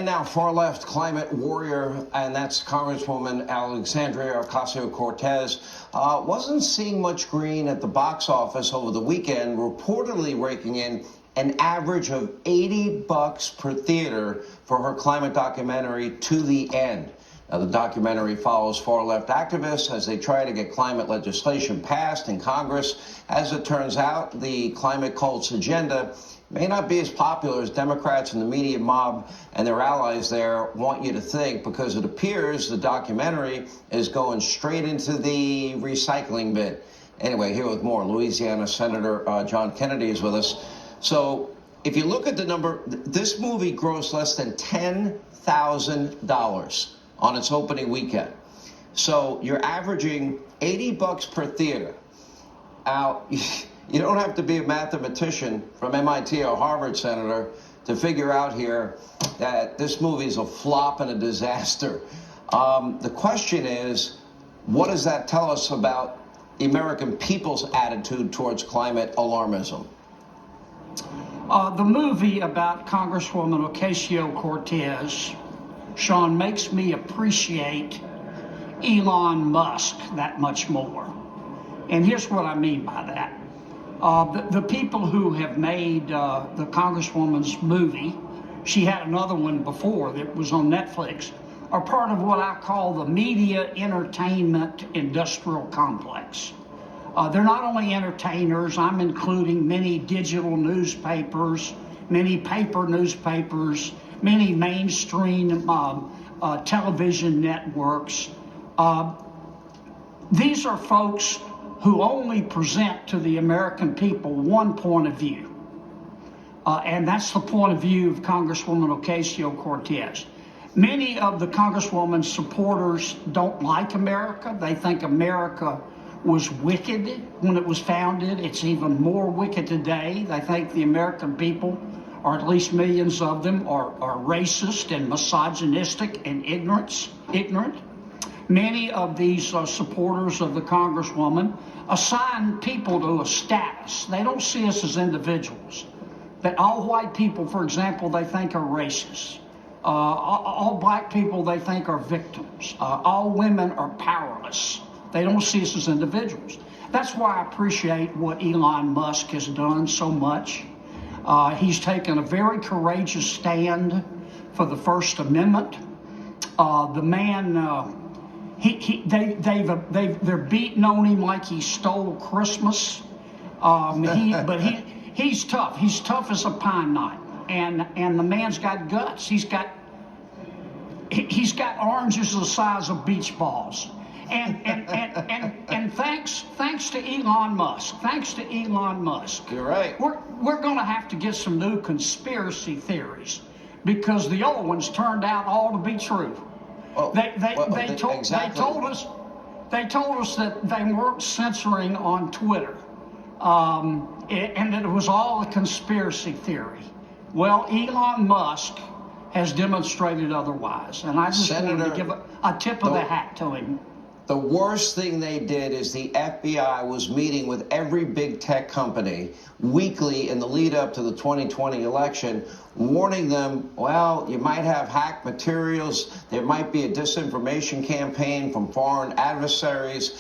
And now far-left climate warrior, and that's Congresswoman Alexandria Ocasio-Cortez, wasn't seeing much green at the box office over the weekend, reportedly raking in an average of $80 per theater for her climate documentary, To the End. Now, the documentary follows far-left activists as they try to get climate legislation passed in Congress. As it turns out, the climate cult's agenda may not be as popular as Democrats and the media mob and their allies there want you to think, because it appears the documentary is going straight into the recycling bin. Anyway, here with more, Louisiana Senator John Kennedy is with us. So if you look at the number, this movie grossed less than $10,000 on its opening weekend. So you're averaging $80 per theater. Now, you don't have to be a mathematician from MIT or Harvard, Senator, to figure out here that this movie is a flop and a disaster. The question is, what does that tell us about the American people's attitude towards climate alarmism? The movie about Congresswoman Ocasio-Cortez, Sean, makes me appreciate Elon Musk that much more. And here's what I mean by that. The people who have made the Congresswoman's movie, she had another one before that was on Netflix, are part of what I call the media entertainment industrial complex. They're not only entertainers, I'm including many digital newspapers, many paper newspapers, many mainstream television networks. These are folks who only present to the American people one point of view. And that's the point of view of Congresswoman Ocasio-Cortez. Many of the Congresswoman's supporters don't like America. They think America was wicked when it was founded. It's even more wicked today. They think the American people, or at least millions of them, are racist and misogynistic and ignorant. Many of these supporters of the Congresswoman assign people to a status. They don't see us as individuals. That all white people, for example, they think are racist. All black people they think are victims. All women are powerless. They don't see us as individuals. That's why I appreciate what Elon Musk has done so much. He's taken a very courageous stand for the First Amendment. The man, they're beating on him like he stole Christmas. He's tough. He's tough as a pine knot, and the man's got guts. He's got oranges the size of beach balls. And thanks to Elon Musk. Thanks to Elon Musk. You're right. We're going to have to get some new conspiracy theories, because the old ones turned out all to be true. Well, they told us that they weren't censoring on Twitter, and that it was all a conspiracy theory. Well, Elon Musk has demonstrated otherwise, and I just wanted to give a tip of the hat to him. The worst thing they did is the FBI was meeting with every big tech company weekly in the lead up to the 2020 election, warning them, well, you might have hacked materials. There might be a disinformation campaign from foreign adversaries.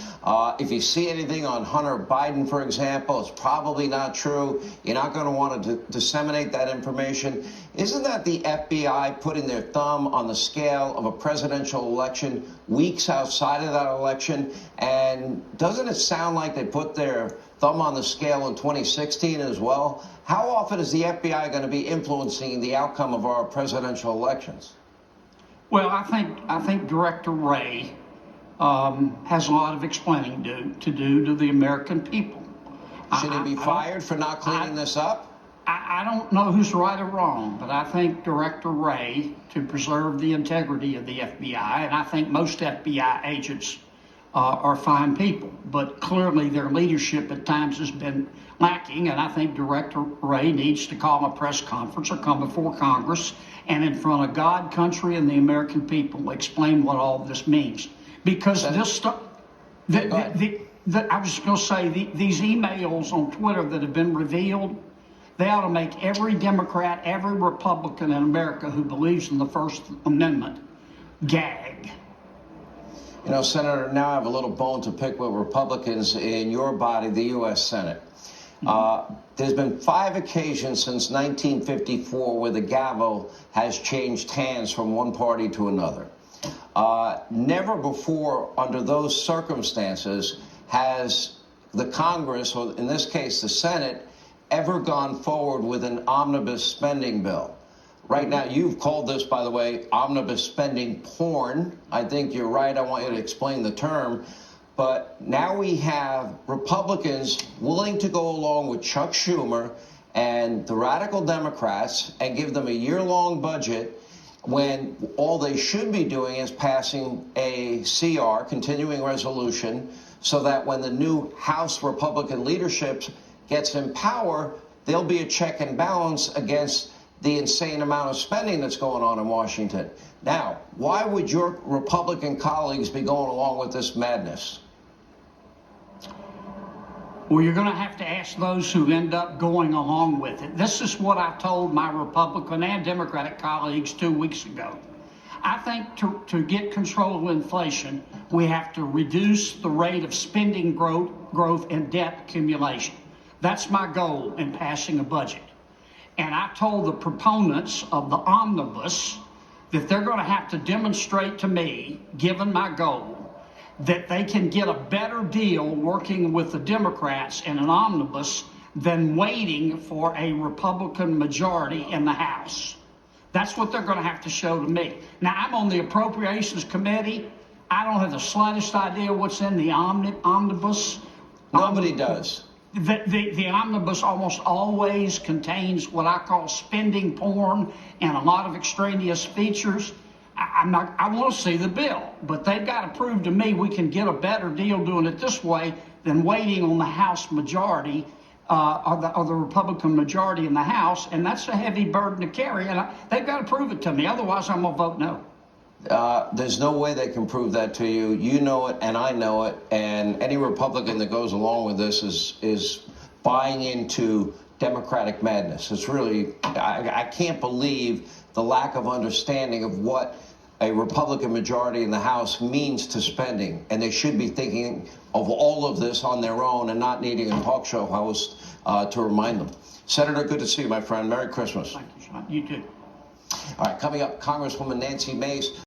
If you see anything on Hunter Biden, for example, it's probably not true. You're not going to want to disseminate that information. Isn't that the FBI putting their thumb on the scale of a presidential election weeks outside of that election? And doesn't it sound like they put their thumb on the scale in 2016 as well? How often is the FBI going to be influencing the outcome of our presidential elections? Well, I think Director Wray has a lot of explaining to do to the American people. Should he be fired for not cleaning this up? I don't know who's right or wrong, but I think Director Wray, to preserve the integrity of the FBI, and I think most FBI agents are fine people, but clearly their leadership at times has been lacking, and I think Director Wray needs to call a press conference or come before Congress and in front of God, country, and the American people explain what all this means. Because this stuff, I was just going to say, these emails on Twitter that have been revealed, They ought to make every Democrat, every Republican in America who believes in the First Amendment gag. You know, Senator, now I have a little bone to pick with Republicans in your body, the U.S. Senate. There's been 5 occasions since 1954 where the gavel has changed hands from one party to another. Never before, under those circumstances, has the Congress, or in this case the Senate, ever gone forward with an omnibus spending bill. Right now, you've called this, by the way, omnibus spending porn. I think you're right. I want you to explain the term. But now we have Republicans willing to go along with Chuck Schumer and the radical Democrats and give them a year-long budget when all they should be doing is passing a CR, continuing resolution, so that when the new House Republican leadership gets in power, there'll be a check and balance against the insane amount of spending that's going on in Washington. Now, why would your Republican colleagues be going along with this madness? Well, you're going to have to ask those who end up going along with it. This is what I told my Republican and Democratic colleagues 2 weeks ago. I think to get control of inflation, we have to reduce the rate of spending growth and debt accumulation. That's my goal in passing a budget. And I told the proponents of the omnibus that they're going to have to demonstrate to me, given my goal, that they can get a better deal working with the Democrats in an omnibus than waiting for a Republican majority in the House. That's what they're going to have to show to me. Now, I'm on the Appropriations Committee. I don't have the slightest idea what's in the omnibus. Nobody does. The omnibus almost always contains what I call spending porn and a lot of extraneous features. I want to see the bill, but they've got to prove to me we can get a better deal doing it this way than waiting on the House majority or the Republican majority in the House, and that's a heavy burden to carry, and they've got to prove it to me. Otherwise, I'm going to vote no. There's no way they can prove that to you. You know it, and I know it, and any Republican that goes along with this is buying into Democratic madness. It's really, I can't believe the lack of understanding of what a Republican majority in the House means to spending, and they should be thinking of all of this on their own and not needing a talk show host to remind them. Senator, good to see you, my friend. Merry Christmas. Thank you, Sean. You too. All right, coming up, Congresswoman Nancy Mace.